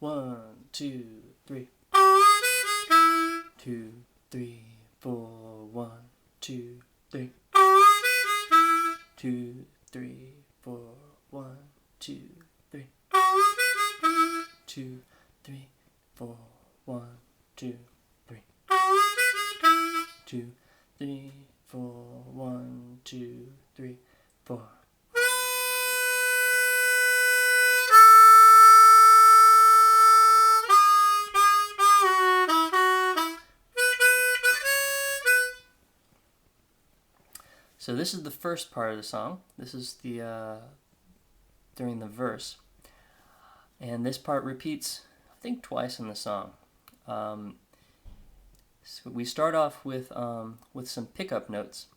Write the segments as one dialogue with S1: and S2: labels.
S1: 1, 2, 3. 2, 3, 4. 1, 2, 3. 2, 3, 4. 1, 2, 3. 2, 3, 4. 1, 2, 3. 2, 3, 4. 1, 2, 3, 4. So this is the first part of the song. This is the during the verse, and this part repeats, I think, twice in the song. So we start off with some pickup notes,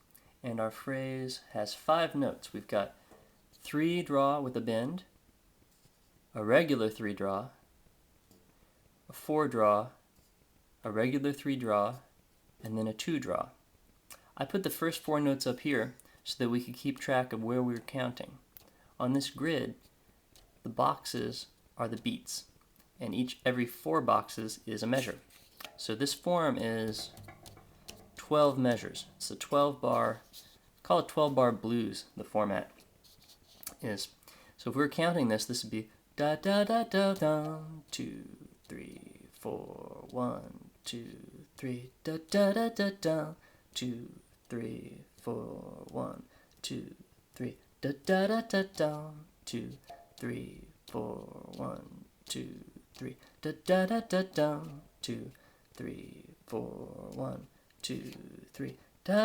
S1: and our phrase has 5 notes. We've got 3 draw with a bend, a regular 3 draw, a 4 draw, a regular 3 draw, and then a 2 draw. I put the first 4 notes up here so that we could keep track of where we were counting. On this grid, the boxes are the beats, and every 4 boxes is a measure. So this form is 12 measures. It's a 12-bar, call it 12-bar blues, the format is. So if we were counting this, this would be da da da da da, 2, 3, 4, 1, 2, 3, da da da da da, 2, 3, 4, 1, 2, 3, da da da da da, 2, 3, 4, 1, 2, 3, da da da da da, 2, 3, 4, 1, 2, 3, down,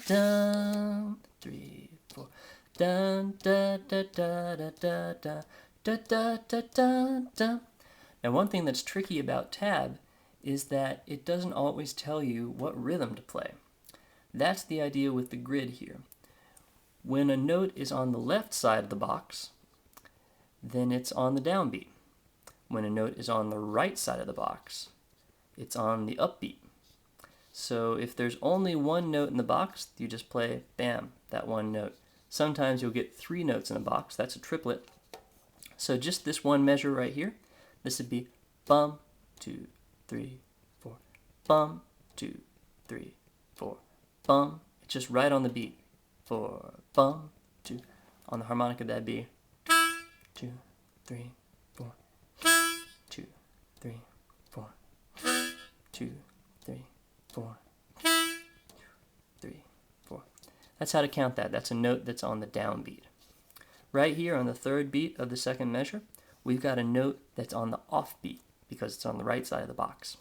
S1: down, 3, 4, down, da da da da da da da da da da da. Now, one thing that's tricky about tab is that it doesn't always tell you what rhythm to play. That's the idea with the grid here. When a note is on the left side of the box, then it's on the downbeat. When a note is on the right side of the box, it's on the upbeat. So if there's only one note in the box, you just play, bam, that one note. Sometimes you'll get 3 notes in a box. That's a triplet. So just this one measure right here, this would be bum, 2, 3, 4, bum, 2, 3, 4, bum. It's just right on the beat. 4, bum, 2. On the harmonica, that'd be 2, 3, 4, 2, 3, 4, 2, 3, 4, 3, 4. That's how to count that. That's a note that's on the downbeat. Right here on the 3rd beat of the 2nd measure, we've got a note that's on the offbeat, because it's on the right side of the box.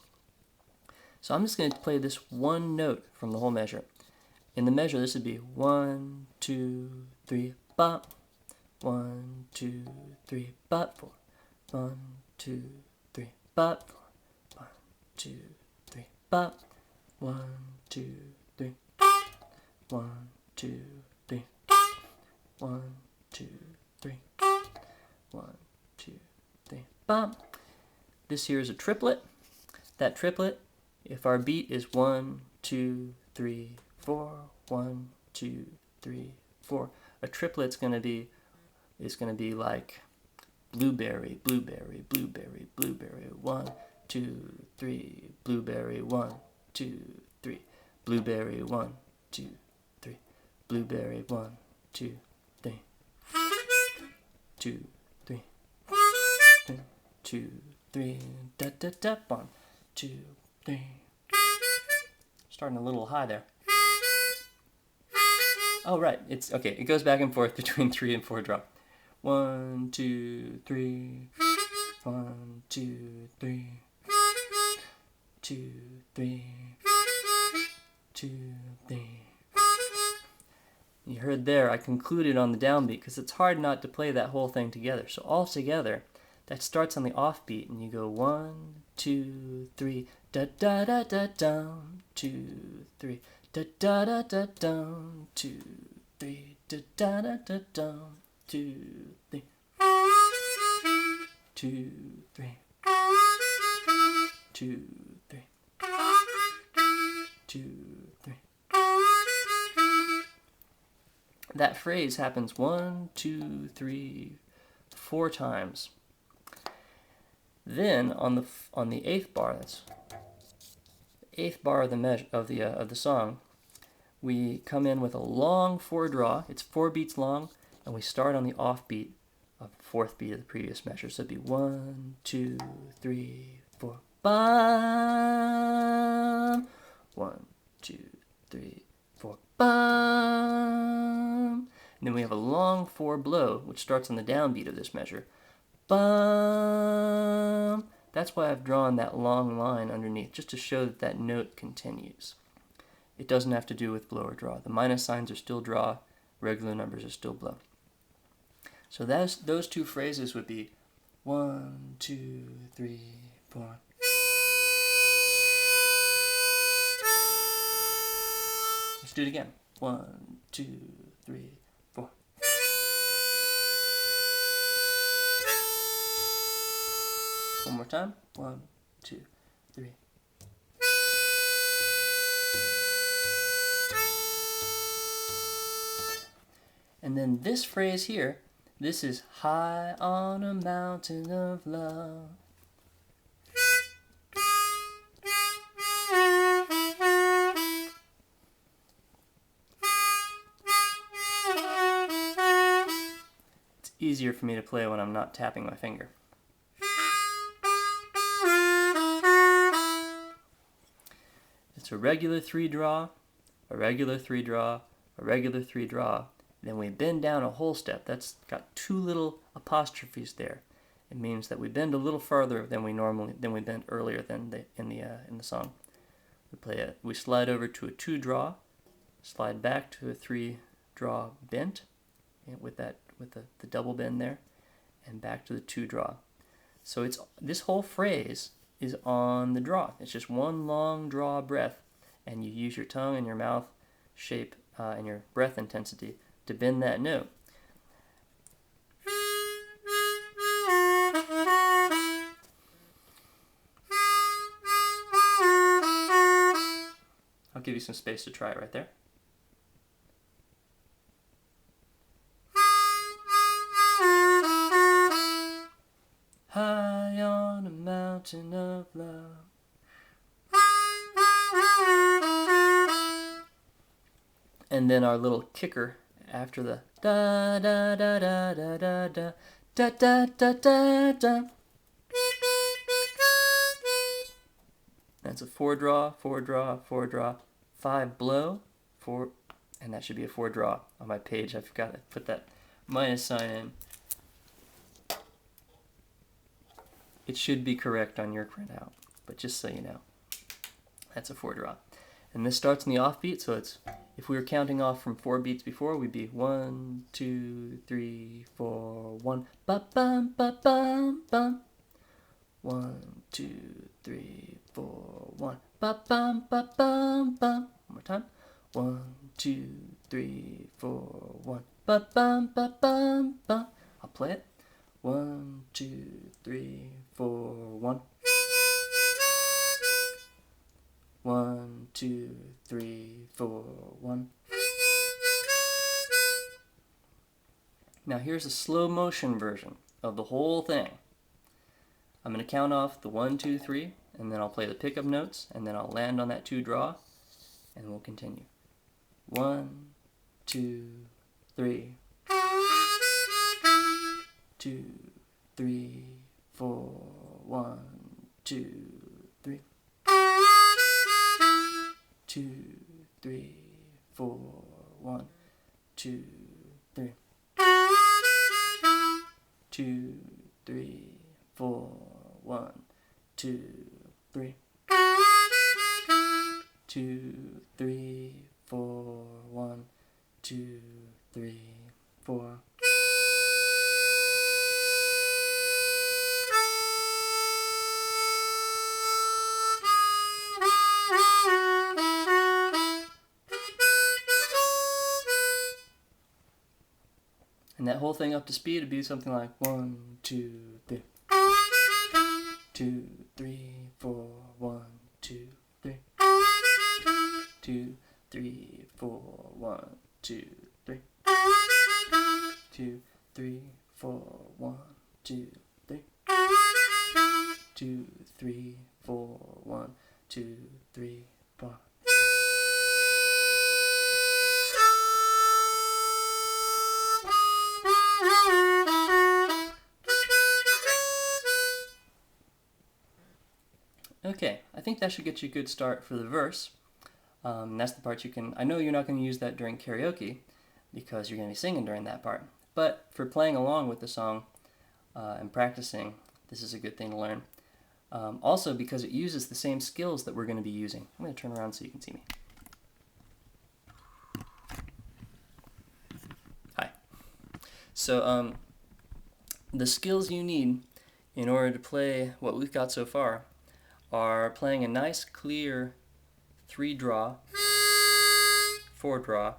S1: So I'm just going to play this one note from the whole measure. In the measure, this would be 1, 2, 3, bop. 1, 2, 3, bop. 4. 1, 2, 3, bop. 4. 1, 2, 3, bop. 1, 2, 3. 1, 2, 3. 1, 2, 3. 1, 2, 3, bop. This here is a triplet. That triplet, if our beat is 1, 2, 3, 4, 1, 2, 3, 4, a triplet's going to be like blueberry, blueberry, blueberry, blueberry, 1, 2, 3, blueberry, 1, 2, 3, blueberry, 1, 2, 3, blueberry, 1, 2, 3, 2, 3, 2, 3, da da da, 1, 2, 3. Starting a little high there. Oh, right. It's okay. It goes back and forth between 3 and 4 drop. 1, 2, 3. 1, 2, 3. 2, 3. 2, 3. You heard there, I concluded on the downbeat because it's hard not to play that whole thing together. So all together, that starts on the offbeat, and you go 1, 2, 3, da da da da down, 2, 3, da da da da down, 2, 3, da da da da down, 2, 3, 2, 3, 2, 3, 2, 3. That phrase happens 1, 2, 3, 4 times. Then on the 8th bar, that's the 8th bar of the song, we come in with a long 4 draw. It's 4 beats long, and we start on the off beat of the 4th beat of the previous measure. So it'd be 1, 2, 3, 4. Bum. 1, 2, 3, 4. Bum. And then we have a long 4 blow, which starts on the downbeat of this measure. Bum. That's why I've drawn that long line underneath, just to show that that note continues. It doesn't have to do with blow or draw. The minus signs are still draw, regular numbers are still blow. So those 2 phrases would be 1, 2, 3, 4. Let's do it again. 1, 2, 3, 4. One more time. 1, 2, 3. And then this phrase here, this is high on a mountain of love. It's easier for me to play when I'm not tapping my finger. It's a regular 3 draw, a regular 3 draw, a regular 3 draw. Then we bend down a whole step. That's got 2 little apostrophes there. It means that we bend a little farther than we bent earlier than in the song. We slide over to a 2 draw, slide back to a 3 draw bent, with the double bend there, and back to the 2 draw. So this whole phrase is on the draw. It's just one long draw breath, and you use your tongue and your mouth shape and your breath intensity to bend that note. I'll give you some space to try it right there. High on a mountain of love. And then our little kicker after the da da da da da da da da da da da da. That's a 4 draw, 4 draw, 4 draw, 5 blow, 4, and that should be a 4 draw on my page. I forgot to put that minus sign in. It should be correct on your printout, but just so you know, that's a 4 draw. And this starts in the off beat, so if we were counting off from 4 beats before, we'd be 1, 2, 3, 4, 1, ba bum ba bum bum. 1, 2, 3, 4, 1, ba bum ba bum bum. One more time. 1, 2, 3, 4, 1, ba bum ba bum bum. I'll play it. 1, 2, 3, 4, 1. 1, 2, 3, 4, 1. Now here's a slow motion version of the whole thing. I'm going to count off the 1, 2, 3, and then I'll play the pickup notes, and then I'll land on that 2 draw, and we'll continue. 1, 2, 3. 2, 3, 4, 1, 2, 3. 2, 3, 4, 1, 2, 3. 2, 3, 4, 1, 2, 3. 2, 3, 4, 1, 2, 3, 4. And that whole thing up to speed would be something like 1, 2, 3. 2, 3, 4, 1, 2, 3. 2, 3, 4, 1, 2, 3. 2, 3, 4, 1, 2, 3. 2, 3, 4. 1, 2, 3, 4. Okay, I think that should get you a good start for the verse. That's the part you can... I know you're not going to use that during karaoke because you're going to be singing during that part. But for playing along with the song and practicing, this is a good thing to learn. Also because it uses the same skills that we're going to be using. I'm going to turn around so you can see me. Hi. So the skills you need in order to play what we've got so far are playing a nice clear 3-draw, 4-draw,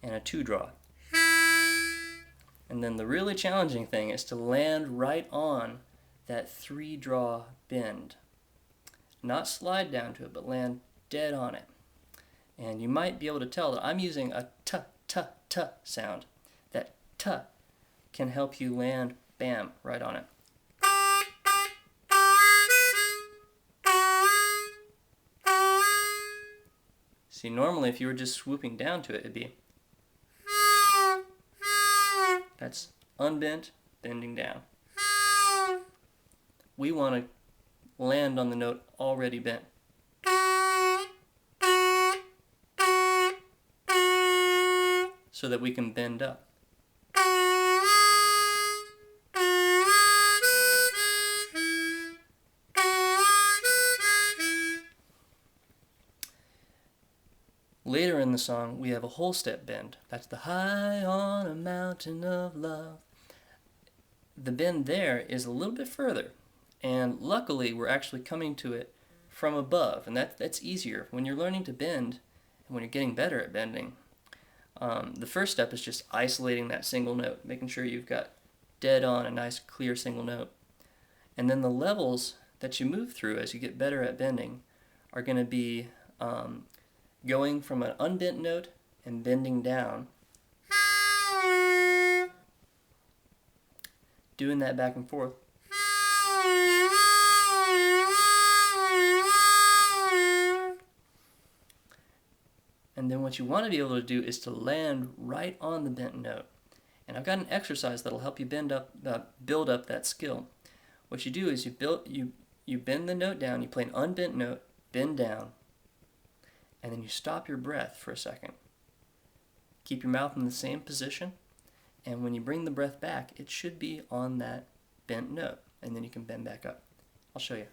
S1: and a 2-draw. And then the really challenging thing is to land right on that 3-draw bend. Not slide down to it, but land dead on it. And you might be able to tell that I'm using a t, t, t sound. That t can help you land, bam, right on it. See, normally if you were just swooping down to it, it'd be... That's unbent, bending down. We want to land on the note already bent. So that we can bend up. Later in the song, we have a whole step bend. That's the high on a mountain of love. The bend there is a little bit further, and luckily we're actually coming to it from above, and that's easier. When you're learning to bend, and when you're getting better at bending, the first step is just isolating that single note, making sure you've got dead on a nice clear single note. And then the levels that you move through as you get better at bending are going to be going from an unbent note and bending down, doing that back and forth, and then what you want to be able to do is to land right on the bent note. And I've got an exercise that'll help you build up that skill. What you do is you bend the note down, you play an unbent note, bend down, and then you stop your breath for a second. Keep your mouth in the same position, and when you bring the breath back, it should be on that bent note, and then you can bend back up. I'll show you.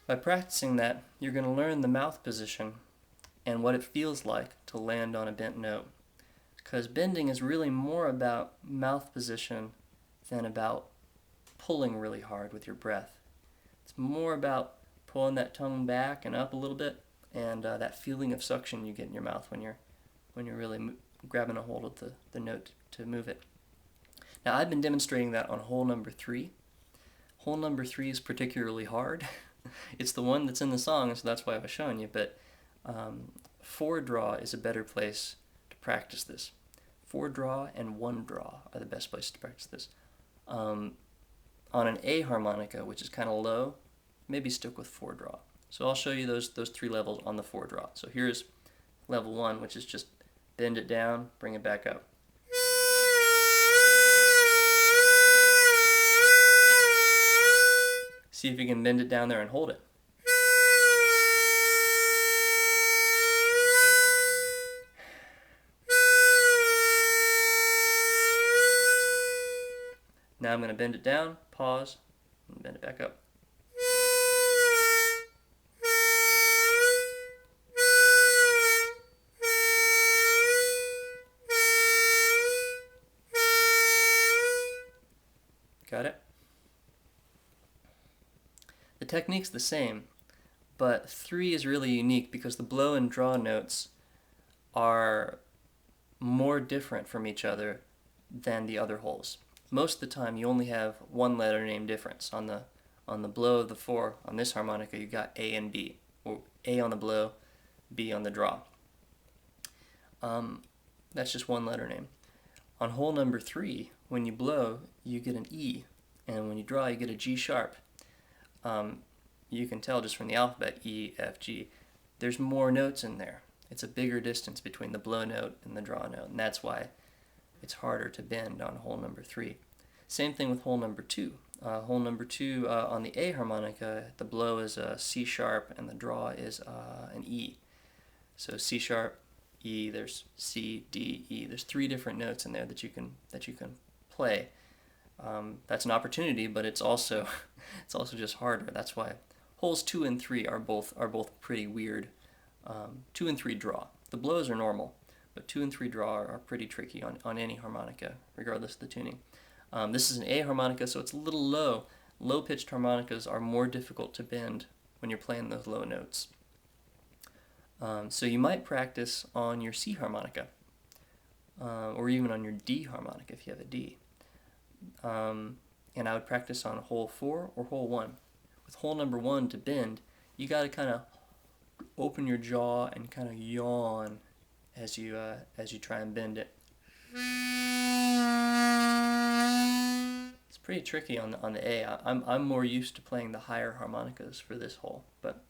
S1: By practicing that, you're going to learn the mouth position and what it feels like to land on a bent note. Because bending is really more about mouth position than about pulling really hard with your breath. It's more about pulling that tongue back and up a little bit, and that feeling of suction you get in your mouth when you're really grabbing a hold of the note to move it. Now I've been demonstrating that on hole number 3. Hole number 3 is particularly hard. It's the one that's in the song, so that's why I was showing you, but 4-draw is a better place to practice this. 4-draw and 1-draw are the best places to practice this. On an A harmonica, which is kind of low, maybe stick with 4-draw. So I'll show you those 3 levels on the 4-draw. So here's level 1, which is just bend it down, bring it back up. See if you can bend it down there and hold it. Now I'm going to bend it down, pause, and bend it back up. Got it? The technique's the same, but 3 is really unique because the blow and draw notes are more different from each other than the other holes. Most of the time you only have one letter name difference. On the blow of the 4 on this harmonica you got A and B, or A on the blow, B on the draw. That's just one letter name. On hole number 3, when you blow, you get an E, and when you draw, you get a G sharp. You can tell just from the alphabet, E, F, G. There's more notes in there. It's a bigger distance between the blow note and the draw note, and that's why it's harder to bend on hole number 3. Same thing with hole number 2. Hole number 2 on the A harmonica, the blow is a C sharp and the draw is an E. So C sharp, E, there's C, D, E. There's 3 different notes in there that you can play. That's an opportunity, but it's also just harder. That's why holes 2 and 3 are both pretty weird. 2 and 3 draw. The blows are normal, but 2 and 3 draw are pretty tricky on any harmonica, regardless of the tuning. This is an A harmonica, so it's a little low. Low-pitched harmonicas are more difficult to bend when you're playing those low notes. So you might practice on your C harmonica, or even on your D harmonica if you have a D. And I would practice on hole 4 or hole 1. With hole number 1 to bend, you got to kind of open your jaw and kind of yawn as you try and bend it. It's pretty tricky on the A. I'm more used to playing the higher harmonicas for this hole, but.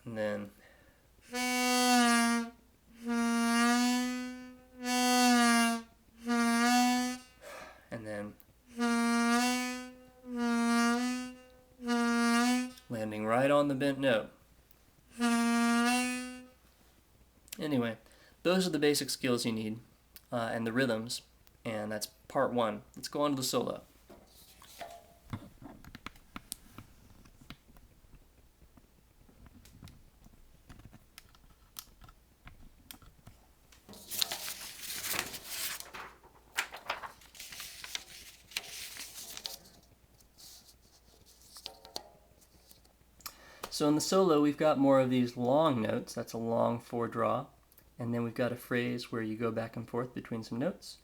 S1: And then. And then. Landing right on the bent note. Anyway, those are the basic skills you need, and the rhythms, and that's part 1. Let's go on to the solo. So in the solo, we've got more of these long notes. That's a long 4 draw. And then we've got a phrase where you go back and forth between some notes.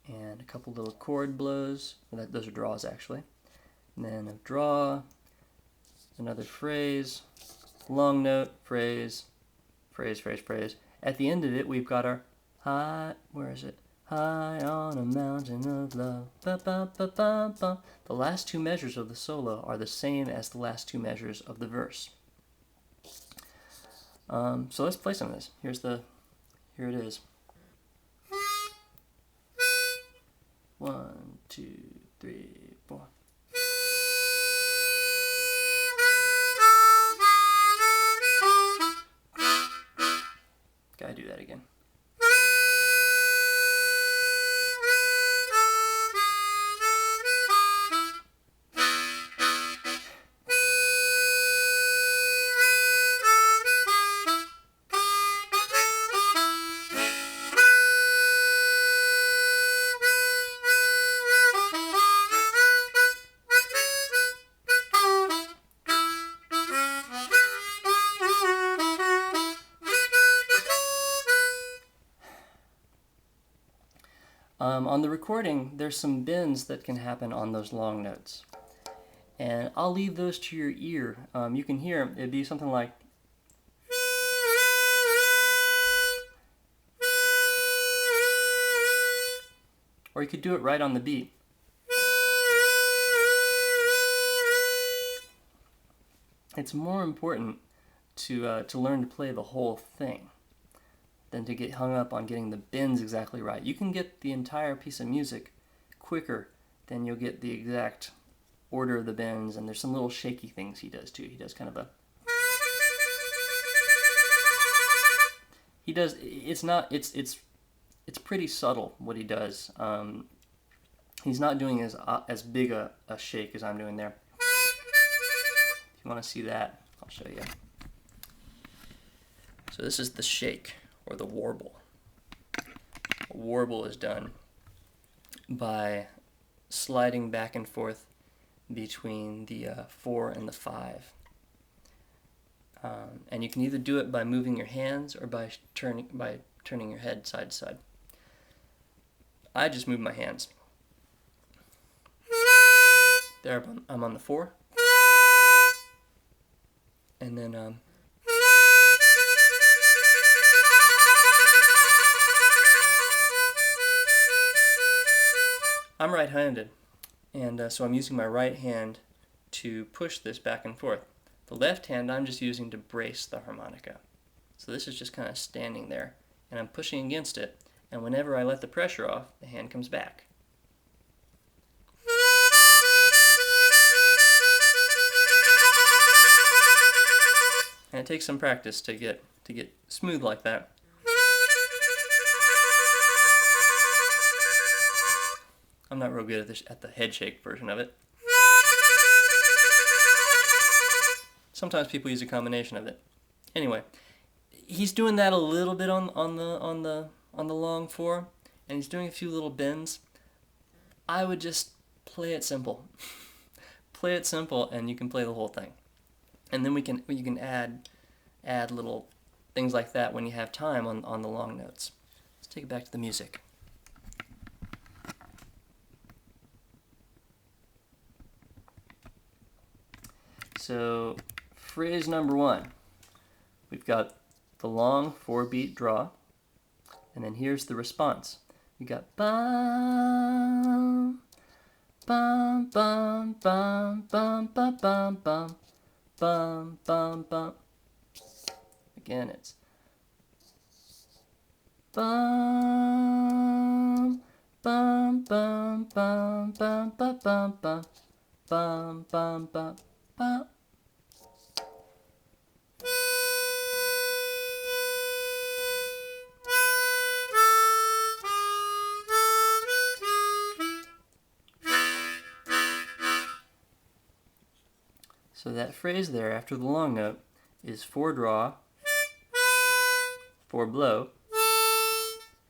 S1: And a couple little chord blows. Those are draws, actually. And then a draw, another phrase, long note, phrase, phrase, phrase, phrase. At the end of it, we've got our high, where is it? High on a mountain of love. Ba, ba, ba, ba, ba. The last 2 measures of the solo are the same as the last 2 measures of the verse. So let's play some of this. Here it is. 1, 2, 3, 4. Gotta do that again. On the recording, there's some bends that can happen on those long notes. And I'll leave those to your ear. You can hear it'd be something like. Or you could do it right on the beat. It's more important to learn to play the whole thing than to get hung up on getting the bends exactly right. You can get the entire piece of music quicker than you'll get the exact order of the bends, and there's some little shaky things he does too. He does kind of a. He does. It's pretty subtle what he does. He's not doing as big a shake as I'm doing there. If you want to see that, I'll show you. So this is the shake, or the warble. A warble is done by sliding back and forth between the 4 and the 5. And you can either do it by moving your hands or by turning your head side to side. I just move my hands. There, I'm on the 4. And then I'm right-handed, and so I'm using my right hand to push this back and forth. The left hand I'm just using to brace the harmonica. So this is just kind of standing there, and I'm pushing against it, and whenever I let the pressure off, the hand comes back. And it takes some practice to get smooth like that. I'm not real good at the head shake version of it. Sometimes people use a combination of it. Anyway, he's doing that a little bit on the long 4, and he's doing a few little bends. I would just play it simple. Play it simple, and you can play the whole thing. And then you can add little things like that when you have time on the long notes. Let's take it back to the music. So, phrase number 1. We've got the long 4-beat draw, and then here's the response. We got bum, bum, bum, bum, bum, bum, bum, bum, bum, bum, bum. Again, it's bum, bum, bum, bum, bum, bum, bum, bum, bum, bum, bum, bum. So that phrase there after the long note is 4 draw, 4 blow,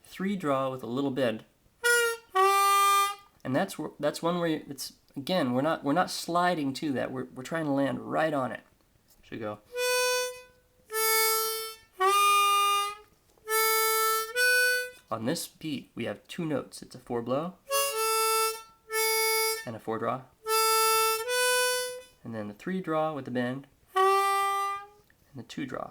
S1: 3 draw with a little bend, and that's one where it's again we're not sliding to that. We're trying to land right on it. So we go. On this beat we have 2 notes. It's a 4 blow and a 4 draw, and then the 3 draw with the bend and the 2 draw.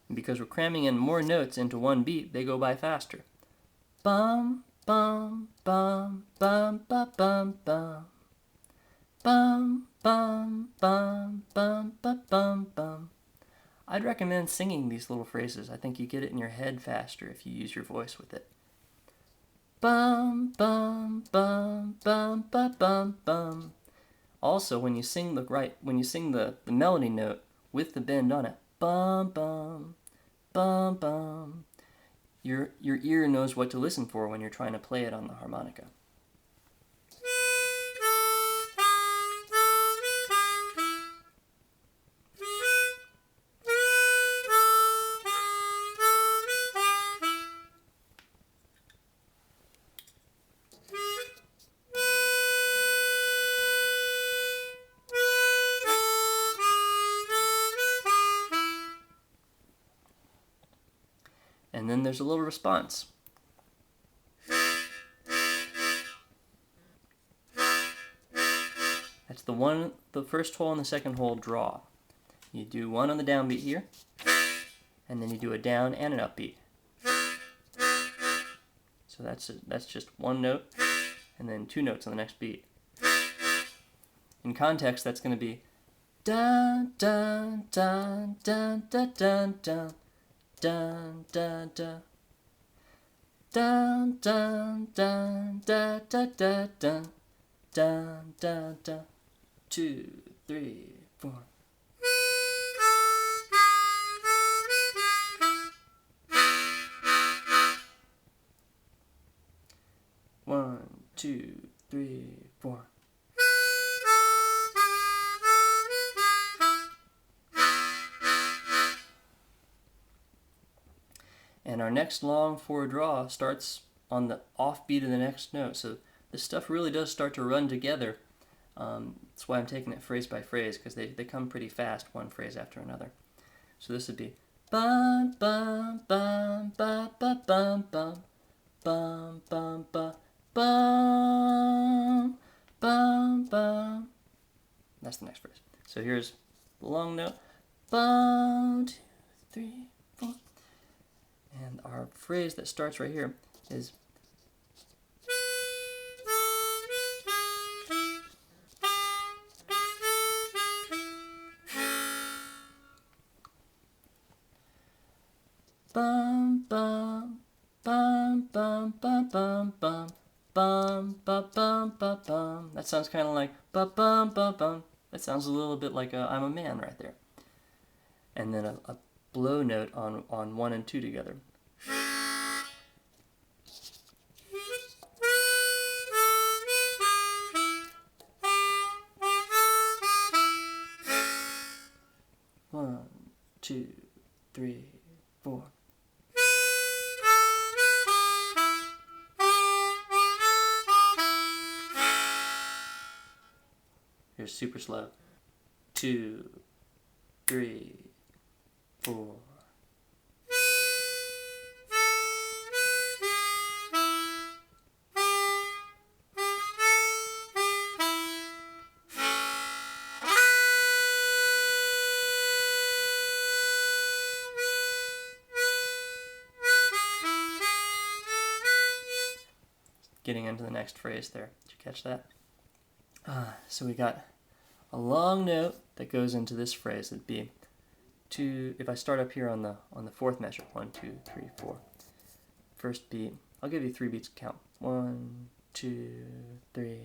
S1: And because we're cramming in more notes into one beat, they go by faster. Bum, bum, bum, bum, bum, bum, bum. Bum, bum, bum, bum, bum, bum, bum. I'd recommend singing these little phrases. I think you get it in your head faster if you use your voice with it. Bum, bum, bum, bum, bum, bum, bum. Also, when you sing the melody note with the bend on it, bum, bum, bum, bum, your ear knows what to listen for when you're trying to play it on the harmonica. And then there's a little response. That's the first hole and the second hole draw. You do one on the downbeat here, and then you do a down and an upbeat. So that's just one note, and then 2 notes on the next beat. In context, that's going to be dun dun dun dun dun dun dun. Dun dun dun dun dun dun dun dun dun dun dun dun dun 2, 3, 4. One, 2, 3, 4. And our next long 4 draw starts on the offbeat of the next note. So this stuff really does start to run together. That's why I'm taking it phrase by phrase, because they come pretty fast, one phrase after another. So this would be bum bum bum ba ba bum bum bum bum ba bum bum bum. That's the next phrase. So here's the long note. Bum, 2, 3, 4. And our phrase that starts right here is bum bum bum bum bum bum bum bum bum bum bum bum. That sounds kind of like bum bum bum bum. That sounds a little bit like I'm a man right there. And then a blow note on 1 and 2 together. One, 2, 3, 4. Here's super slow. 2, 3, 4. Getting into the next phrase there. Did you catch that? So we got a long note that goes into this phrase. It'd be 2. If I start up here on the 4th measure, 1, 2, 3, 4. First beat. I'll give you 3 beats to count. 1, 2, 3.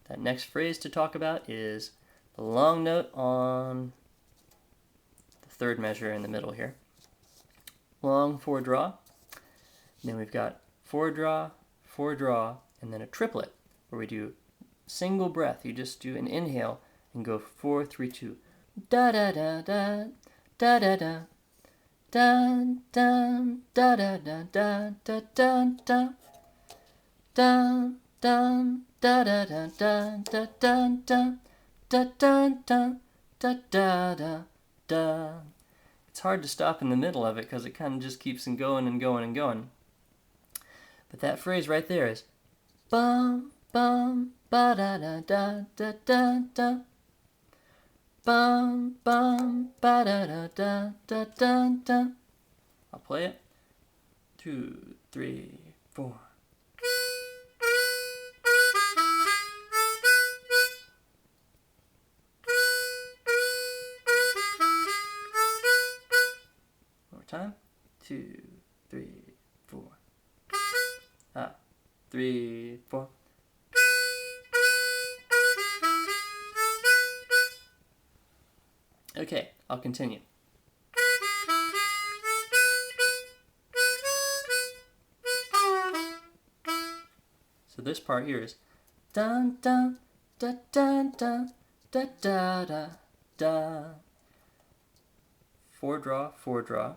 S1: That next phrase to talk about is the long note on the 3rd measure in the middle here. Long 4 draw. Then we've got 4 draw, 4 draw, and then a triplet where we do single breath. You just do an inhale and go 4, 3, 2. Da da da da da da da. Dun dun da da da da da dun dun dun dun da da da da da dun dun da dun dun da da da da. It's hard to stop in the middle of it because it kind of just keeps on going and going and going. But that phrase right there is bum bum ba da da da da da da. Bum bum ba da da da da da da. I'll play it. 2, 3, 4. One more time. 2, 3, 4. 3, 4. Okay, I'll continue. So this part here is dun dun da dun dun da da da da. 4 draw, 4 draw.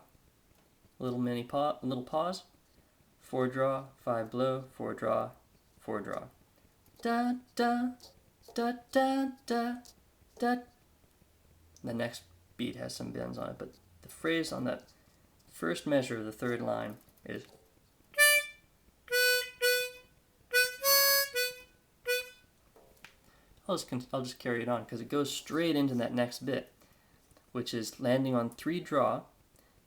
S1: Little pause. 4 draw, 5 blow, 4 draw, 4 draw. Da da da da da da. The next beat has some bends on it, but the phrase on that first measure of the 3rd line is I'll just carry it on because it goes straight into that next bit, which is landing on 3 draw,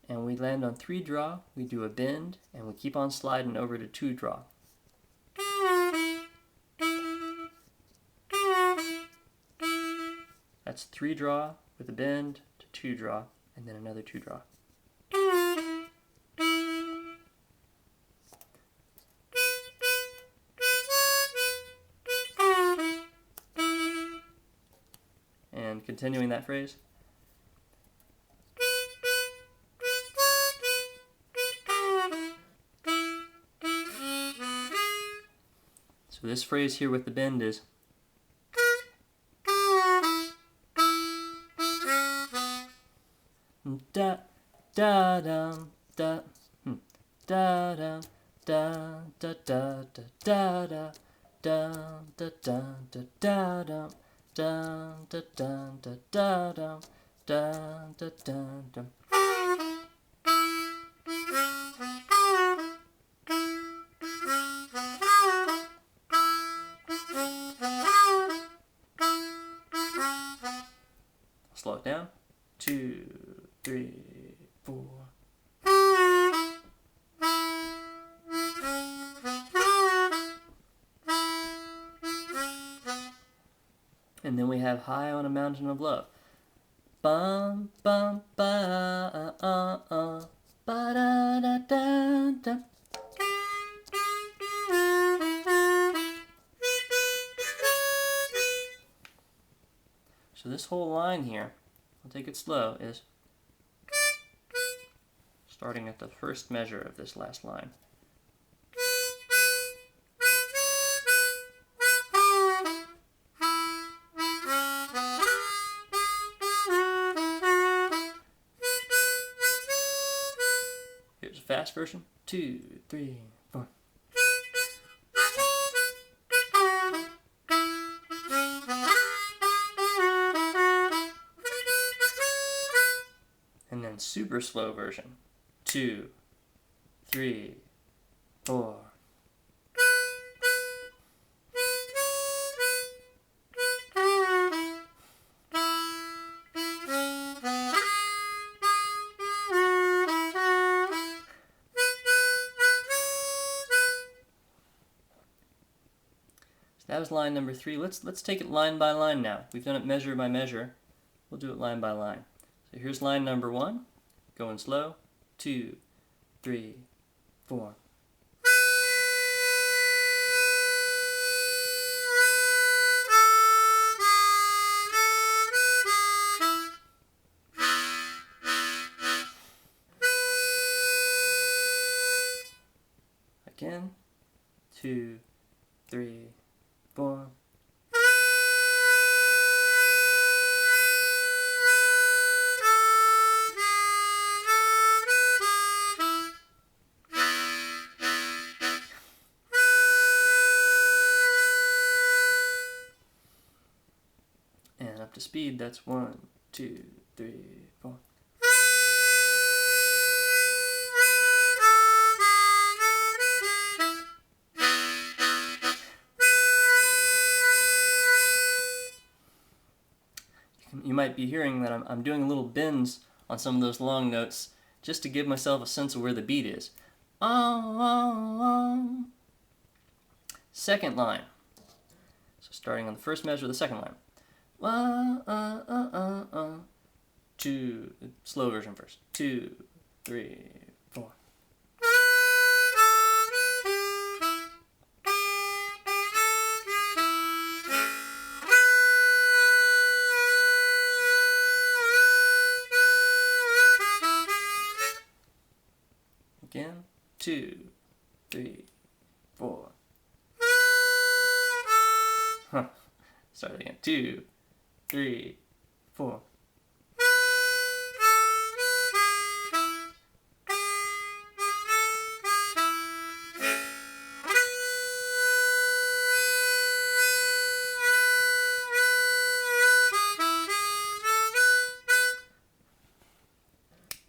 S1: and we land on 3 draw, we do a bend, and we keep on sliding over to 2 draw. That's 3 draw with a bend to 2 draw, and then another 2 draw. continuing that phrase. So this phrase here with the bend is da da dum da da dum da da da da da da da da da da da dum da da da da da da da da da. Slow it down. 2, 3, 4. And then we have High on a Mountain of Love. Bum bum ba ba da da da da. So this whole line here, I'll take it slow, is starting at the first measure of this last line. Here's a fast version. 2, 3, 4. And then super slow version. 2, 3, 4. So that was line number 3. Let's take it line by line now. We've done it measure by measure. We'll do it line by line. So here's line number 1, going slow. 2, 3, 4. Again. 2, 3, 4. And up to speed, that's 1, 2, 3, 4. You might be hearing that I'm doing little bends on some of those long notes just to give myself a sense of where the beat is. Second line. So starting on the first measure of the second line. 2, slow version first. 2, 3, 4. Again. 2, 3, 4. Start again. 2, 3, 4.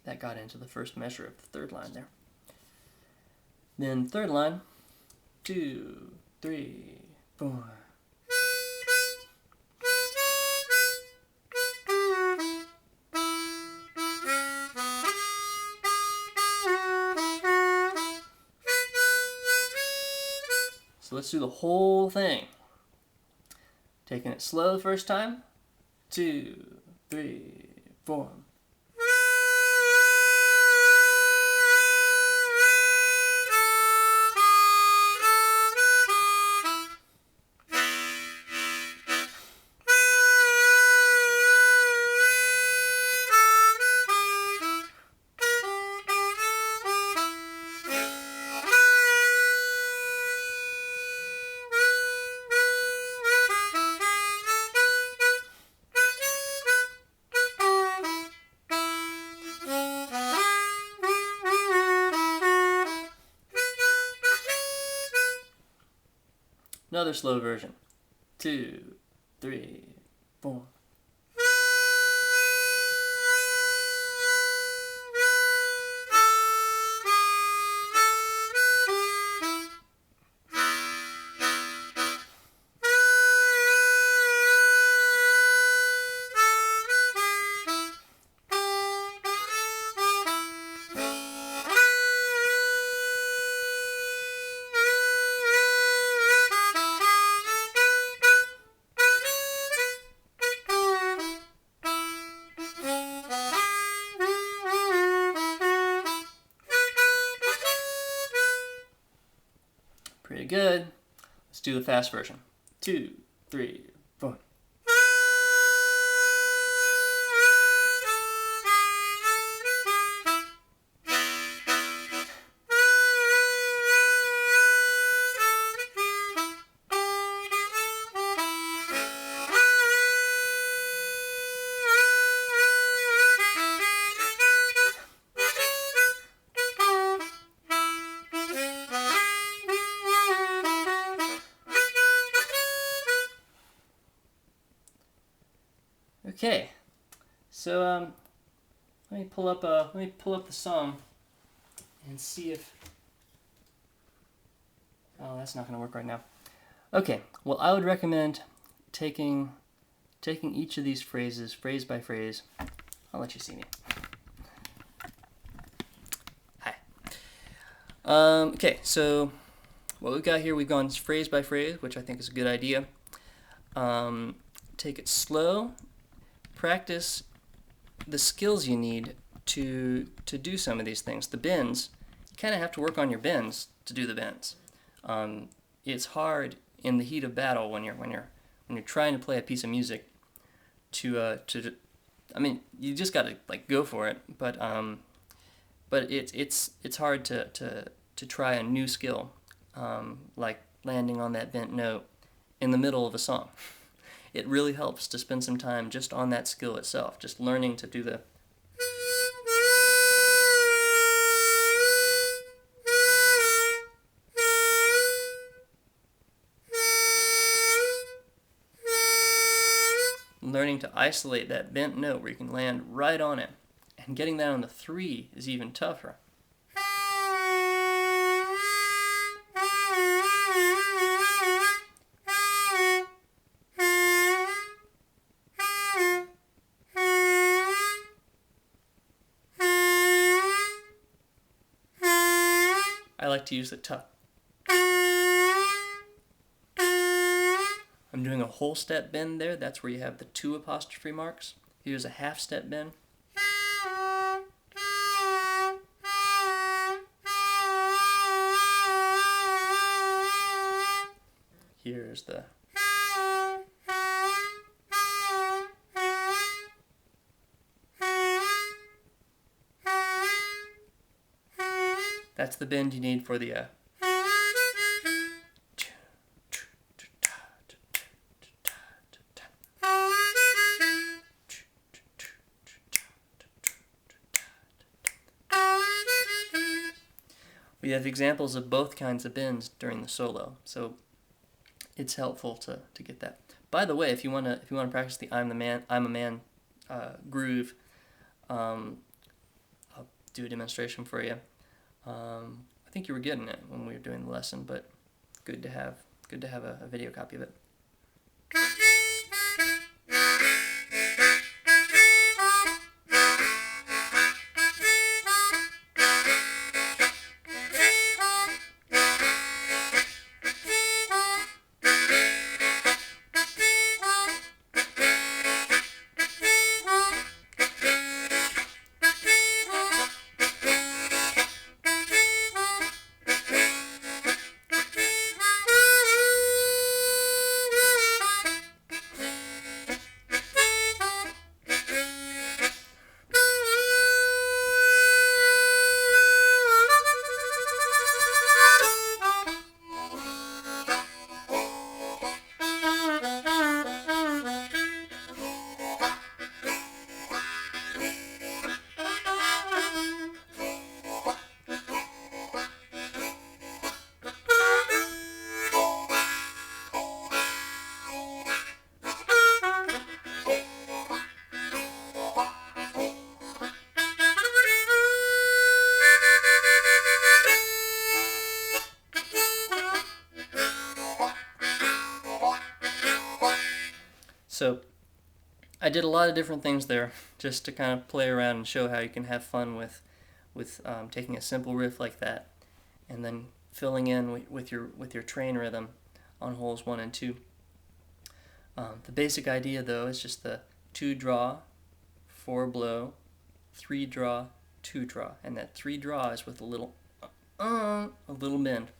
S1: That got into the first measure of the third line there. Then third line. 2, 3, 4. So let's do the whole thing. Taking it slow the first time. 2, 3, 4. Another slow version. 2, 3, 4. Pretty good. Let's do the fast version. 2, 3, 4. Okay, so let me pull up the song and see if. Oh, that's not going to work right now. Okay, well, I would recommend taking each of these phrases, phrase by phrase. I'll let you see me. Hi. Okay, so what we've got here, we've gone phrase by phrase, which I think is a good idea. Take it slow. Practice the skills you need to do some of these things. The bends, you kind of have to work on your bends to do the bends. It's hard in the heat of battle when you're trying to play a piece of music to I mean, you just got to like go for it, but it's hard to try a new skill, like landing on that bent note in the middle of a song. It really helps to spend some time just on that skill itself, just learning to do the learning to isolate that bent note where you can land right on it. And getting that on the 3 is even tougher. I like to use the tuck. I'm doing a whole step bend there. That's where you have the 2 apostrophe marks. Here's a half step bend. Here's the that's the bend you need for the We have examples of both kinds of bends during the solo, so it's helpful to get that. By the way, if you want to practice the I'm a man groove, I'll do a demonstration for you. I think you were getting it when we were doing the lesson, but good to have a video copy of it. So I did a lot of different things there just to kind of play around and show how you can have fun with taking a simple riff like that and then filling in with your train rhythm on holes 1 and 2. The basic idea though is just the 2 draw, 4 blow, 3 draw, 2 draw, and that 3 draw is with a little bend.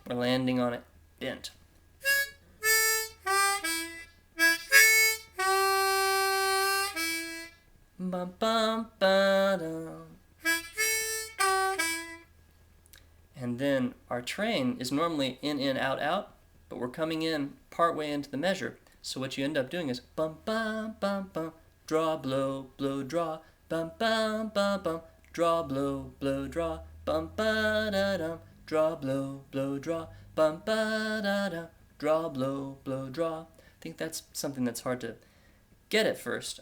S1: We're landing on it bent. Bum, bum, ba-dum. And then our train is normally in, out, out, but we're coming in partway into the measure. So what you end up doing is bum, bum, bum, bum, draw, blow, blow, draw, bum, bum, bum, bum, draw, blow, blow, draw, bum, ba-da-dum, draw, blow, blow, draw, bum, ba-da-dum, draw, blow, blow, draw. I think that's something that's hard to get at first,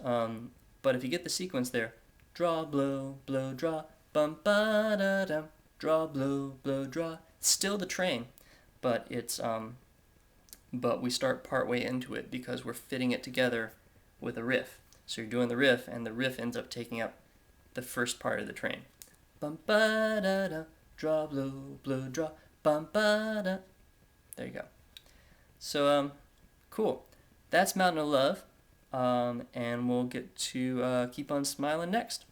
S1: but if you get the sequence there, draw, blow, blow, draw, bum, ba-da-dum, draw, blow, blow, draw. It's still the train, but but we start partway into it because we're fitting it together with a riff. So you're doing the riff, and the riff ends up taking up the first part of the train. Bum, ba-da-da, draw, blow, blow, draw, bum, ba-da. There you go. So, cool. That's Mountain of Love, and we'll get to Keep on Smiling next.